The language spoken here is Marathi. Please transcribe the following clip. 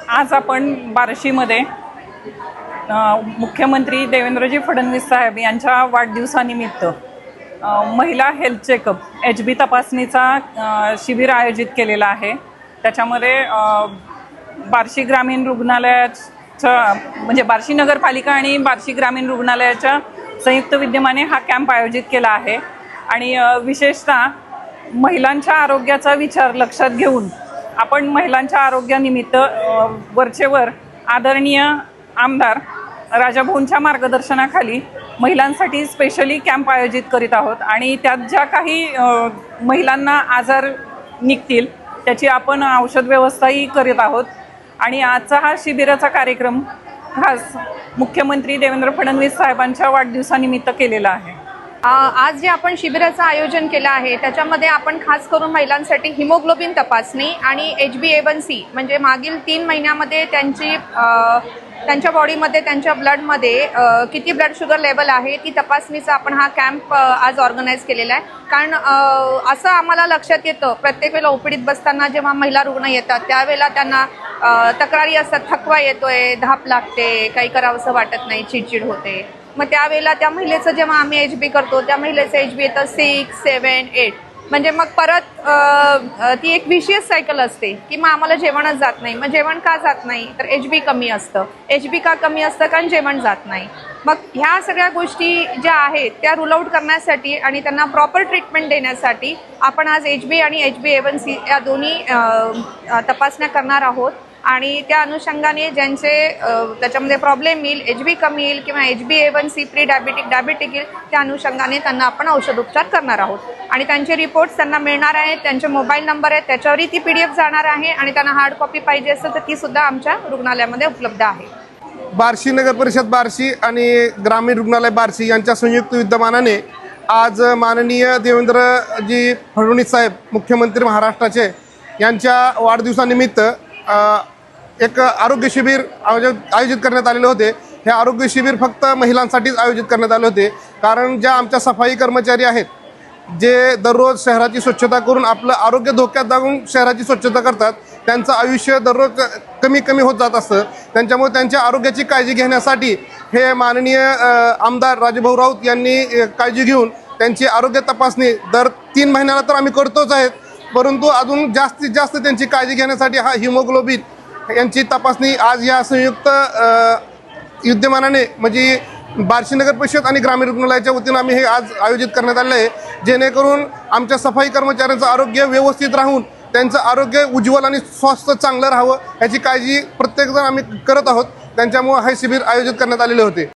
आज आपण बार्शीमध्ये मुख्यमंत्री देवेंद्रजी फडणवीस साहेब यांच्या वाढदिवसानिमित्त महिला हेल्थ चेकअप HB तपासणीचा शिबिर आयोजित केलेला आहे। त्याच्यामध्ये बार्शी ग्रामीण रुग्णालयाच्या म्हणजे बार्शी नगरपालिका आणि बार्शी ग्रामीण रुग्णालयाच्या संयुक्त विद्यमाने हा कॅम्प आयोजित केला आहे आणि विशेषतः महिलांच्या आरोग्याचा विचार लक्षात घेऊन आपण महिलांच्या आरोग्यानिमित्त वरचेवर आदरणीय आमदार राजाभाऊंच्या मार्गदर्शनाखाली महिलांसाठी स्पेशली कॅम्प आयोजित करीत आहोत आणि त्यात ज्या काही महिलांना आजार निघतील त्याची आपण औषध व्यवस्थाही करीत आहोत। आणि आजचा हा शिबिराचा कार्यक्रम खास मुख्यमंत्री देवेंद्र फडणवीस साहेबांच्या वाढदिवसानिमित्त केलेला आहे। आज जे आपण शिबिराचं आयोजन केलं आहे त्याच्यामध्ये आपण खास करून महिलांसाठी हिमोग्लोबिन तपासणी आणि HbA1c म्हणजे मागील 3 महिन्यामध्ये त्यांच्या बॉडीमध्ये त्यांच्या ब्लडमध्ये किती ब्लड शुगर लेवल आहे ती तपासणीचा आपण हा कॅम्प आज ऑर्गनाईज केलेला आहे। कारण असं आम्हाला लक्षात येतं प्रत्येक वेळेला ओपीडीत बसताना जेव्हा महिला रुग्ण येतात त्यावेळेला त्यांना तक्रारी असतात, थकवा येतोय, धाप लागते, काही करावंसं वाटत नाही, चिडचिड होते। मग त्यावेळेला त्या महिलेचं जेव्हा आम्ही HB करतो त्या महिलेचं HB येतं 6, 7, 8 म्हणजे मग परत ती एक विशियस सायकल असते की मग आम्हाला जेवणच जात नाही। मग जेवण का जात नाही तर HB कमी असतं। HB का कमी असतं कारण जेवण जात नाही। मग ह्या सगळ्या गोष्टी ज्या आहेत त्या रूल आउट करण्यासाठी आणि त्यांना प्रॉपर ट्रीटमेंट देण्यासाठी आपण आज HB आणि HbA1c या दोन्ही तपासण्या करणार आहोत आणि त्या अनुषंगाने ज्यांचे त्याच्यामध्ये प्रॉब्लेम येईल, HB कमी येईल किंवा HbA1c प्री डायबिटिक येईल त्या अनुषंगाने त्यांना आपण औषधोपचार करणार आहोत आणि त्यांचे रिपोर्ट्स त्यांना मिळणार आहेत। त्यांचे मोबाईल नंबर आहेत त्याच्यावरही ती PDF जाणार आहे आणि त्यांना हार्ड कॉपी पाहिजे असेल तर ती सुद्धा आमच्या रुग्णालयामध्ये उपलब्ध आहे। बार्शी नगर परिषद बार्शी आणि ग्रामीण रुग्णालय बार्शी यांच्या संयुक्त विद्यमानाने आज माननीय देवेंद्रजी फडणवीस साहेब मुख्यमंत्री महाराष्ट्राचे यांच्या वाढदिवसानिमित्त एक आरोग्य शिबिर आयोजित करण्यात आलेले होते। हे आरोग्य शिबिर फक्त महिलांसाठीच आयोजित करण्यात आले होते कारण ज्या आमच्या सफाई कर्मचारी आहेत जे दररोज शहराची स्वच्छता करून आपलं आरोग्य धोक्यात टाकून शहराची स्वच्छता करतात त्यांचं आयुष्य दररोज कमी होत जात असतं। त्यांच्यामुळे त्यांच्या आरोग्याची काळजी घेण्यासाठी हे माननीय आमदार राजाभाऊ राऊत यांनी काळजी घेऊन त्यांची आरोग्य तपासणी दर 3 महिन्याला तर आम्ही करतोच आहेत, परंतु अजून जास्तीत जास्त त्यांची काळजी घेण्यासाठी हा हिमोग्लोबिन यांची तपासणी आज या संयुक्त विद्यमानाने म्हणजे बार्शी नगर परिषद आणि ग्रामीण रुग्णालयाच्या वतीनं आम्ही हे आज आयोजित करण्यात आले आहे, जेणेकरून आमच्या सफाई कर्मचाऱ्यांचं आरोग्य व्यवस्थित राहून त्यांचं आरोग्य उज्ज्वल आणि स्वस्थ चांगलं राहावं याची काळजी प्रत्येकजण आम्ही करत आहोत। त्यांच्यामुळे हे शिबिर आयोजित करण्यात आलेले होते।